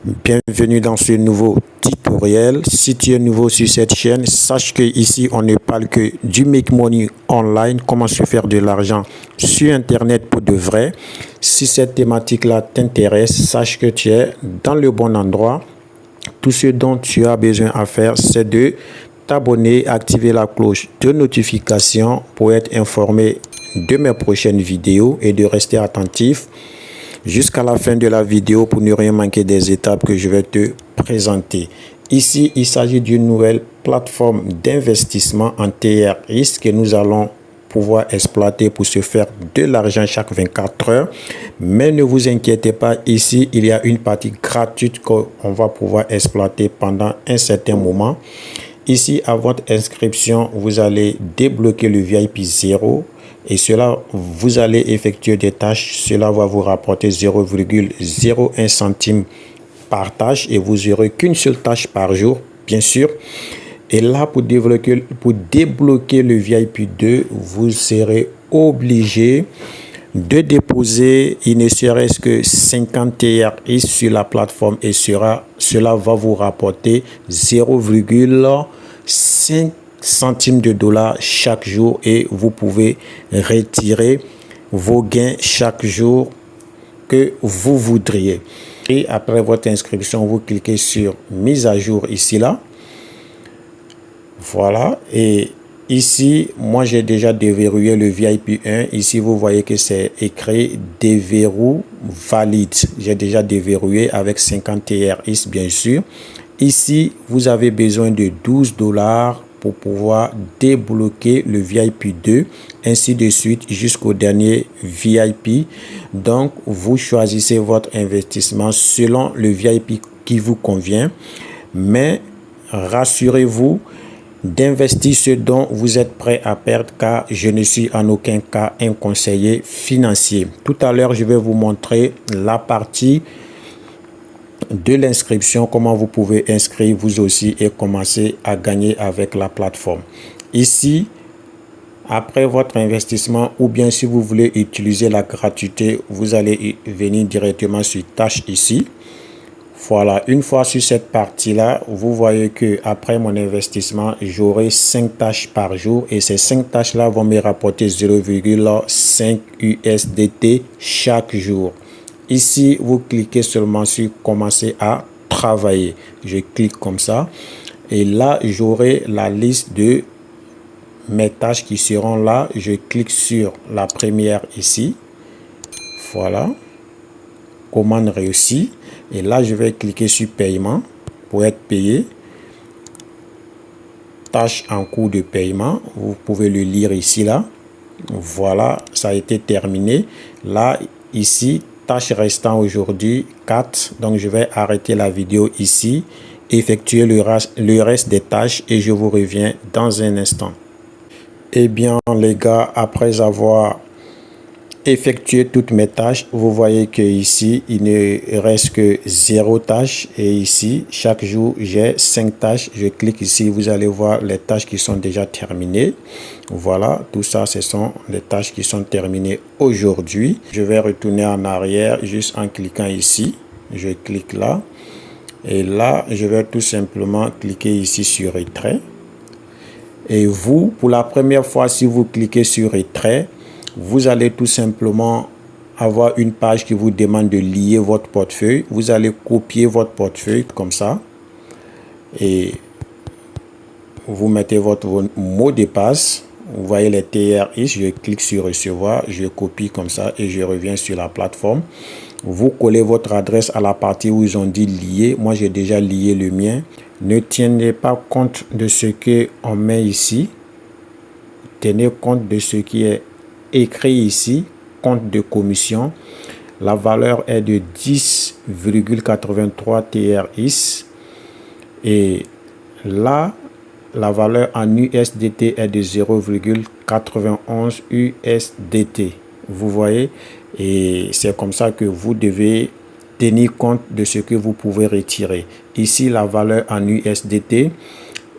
Bienvenue dans ce nouveau tutoriel. Si tu es nouveau sur cette chaîne, sache que ici on ne parle que du make money online, comment se faire de l'argent sur internet pour de vrai. Si cette thématique là t'intéresse, sache que tu es dans le bon endroit. Tout ce dont tu as besoin à faire, c'est de t'abonner, activer la cloche de notification pour être informé de mes prochaines vidéos et de rester attentif jusqu'à la fin de la vidéo pour ne rien manquer des étapes que je vais te présenter. Ici, il s'agit d'une nouvelle plateforme d'investissement en TRX que nous allons pouvoir exploiter pour se faire de l'argent chaque 24 heures. Mais ne vous inquiétez pas, ici, il y a une partie gratuite qu'on va pouvoir exploiter pendant un certain moment. Ici, à votre inscription, vous allez débloquer le VIP 0. Et cela, vous allez effectuer des tâches. Cela va vous rapporter 0,01 centime par tâche et vous n'aurez qu'une seule tâche par jour, bien sûr. Et là, pour débloquer le VIP 2, vous serez obligé de déposer il ne serait-ce que 50 TRX sur la plateforme et cela va vous rapporter 0,5 centimes de dollars chaque jour et vous pouvez retirer vos gains chaque jour que vous voudriez. Et après votre inscription, vous cliquez sur mise à jour ici là. Voilà, et ici moi j'ai déjà déverrouillé le VIP 1. Ici vous voyez que c'est écrit déverrou valide. J'ai déjà déverrouillé avec 50 TRX bien sûr. Ici vous avez besoin de 12 dollars pour pouvoir débloquer le VIP 2, ainsi de suite jusqu'au dernier VIP. Donc vous choisissez votre investissement selon le VIP qui vous convient, mais rassurez-vous d'investir ce dont vous êtes prêt à perdre, car je ne suis en aucun cas un conseiller financier. Tout à l'heure, je vais vous montrer la partie de l'inscription, comment vous pouvez inscrire vous aussi et commencer à gagner avec la plateforme. Ici, après votre investissement, ou bien si vous voulez utiliser la gratuité, vous allez venir directement sur tâches ici. Voilà, une fois sur cette partie-là, vous voyez que après mon investissement, j'aurai 5 tâches par jour et ces 5 tâches-là vont me rapporter 0,5 USDT chaque jour. Ici, vous cliquez seulement sur commencer à travailler. Je clique comme ça et là, j'aurai la liste de mes tâches qui seront là. Je clique sur la première ici. Voilà, commande réussie. Et là, je vais cliquer sur paiement pour être payé. Tâche en cours de paiement. Vous pouvez le lire ici, là. Voilà, ça a été terminé. Là, ici, tâche restant aujourd'hui 4. Donc, je vais arrêter la vidéo ici, effectuer le reste des tâches et je vous reviens dans un instant. Eh bien, les gars, après avoir effectuer toutes mes tâches, vous voyez que ici il ne reste que 0 tâche et ici chaque jour j'ai 5 tâches. Je clique ici, vous allez voir les tâches qui sont déjà terminées. Voilà, tout ça ce sont les tâches qui sont terminées aujourd'hui. Je vais retourner en arrière juste en cliquant ici. Je clique là et là je vais tout simplement cliquer ici sur retrait. Et vous, pour la première fois, si vous cliquez sur retrait, vous allez tout simplement avoir une page qui vous demande de lier votre portefeuille. Vous allez copier votre portefeuille comme ça et vous mettez votre mot de passe. Vous voyez les TRX, je clique sur recevoir, je copie comme ça et je reviens sur la plateforme. Vous collez votre adresse à la partie où ils ont dit lier. Moi, j'ai déjà lié le mien. Ne tenez pas compte de ce qu'on met ici. Tenez compte de ce qui est écrit ici, compte de commission. La valeur est de 10,83 TRX et là la valeur en USDT est de 0,91 USDT. Vous voyez, et c'est comme ça que vous devez tenir compte de ce que vous pouvez retirer. Ici la valeur en USDT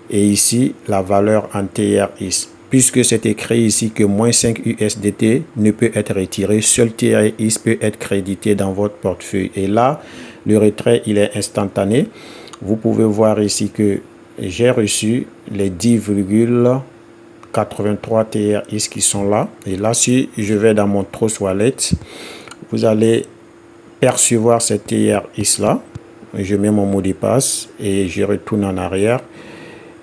et ici la valeur en TRX. Puisque c'est écrit ici que moins 5 USDT ne peut être retiré, seul TRX peut être crédité dans votre portefeuille. Et là, le retrait il est instantané. Vous pouvez voir ici que j'ai reçu les 10,83 TRX qui sont là. Et là, si je vais dans mon Trust Wallet, vous allez percevoir ces TRX là. Je mets mon mot de passe et je retourne en arrière.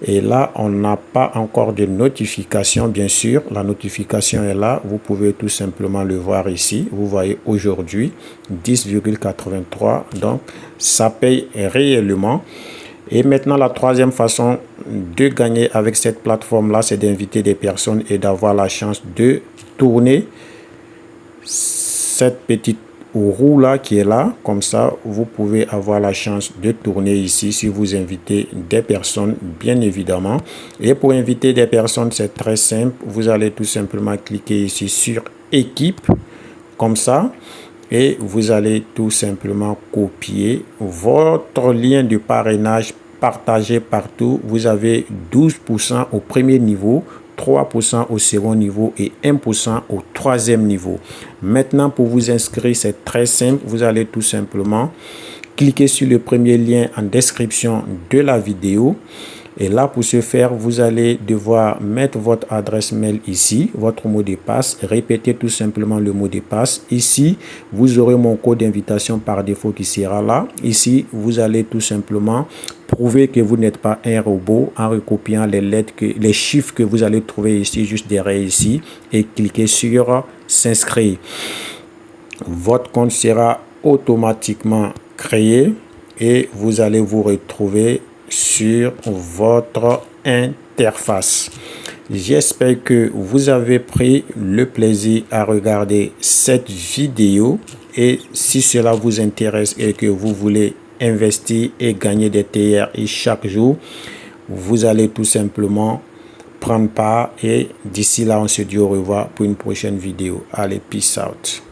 Et là, on n'a pas encore de notification, bien sûr. La notification est là. Vous pouvez tout simplement le voir ici. Vous voyez aujourd'hui 10,83. Donc, ça paye réellement. Et maintenant, la troisième façon de gagner avec cette plateforme-là, c'est d'inviter des personnes et d'avoir la chance de tourner cette petite roue là qui est là. Comme ça, vous pouvez avoir la chance de tourner ici si vous invitez des personnes, bien évidemment. Et pour inviter des personnes, c'est très simple. Vous allez tout simplement cliquer ici sur équipe, comme ça. Et vous allez tout simplement copier votre lien de parrainage, partager partout. Vous avez 12% au premier niveau, 3% au second niveau et 1% au troisième niveau. Maintenant, pour vous inscrire, c'est très simple. Vous allez tout simplement cliquer sur le premier lien en description de la vidéo. Et là, pour ce faire, vous allez devoir mettre votre adresse mail ici, votre mot de passe, répéter tout simplement le mot de passe. Ici, vous aurez mon code d'invitation par défaut qui sera là. Ici, vous allez tout simplement prouver que vous n'êtes pas un robot en recopiant les lettres, les chiffres que vous allez trouver ici, juste derrière ici, et cliquer sur s'inscrire. Votre compte sera automatiquement créé et vous allez vous retrouver sur votre interface. J'espère que vous avez pris le plaisir à regarder cette vidéo et si cela vous intéresse et que vous voulez investir et gagner des TRX chaque jour, vous allez tout simplement prendre part et d'ici là on se dit au revoir pour une prochaine vidéo. Allez, peace out.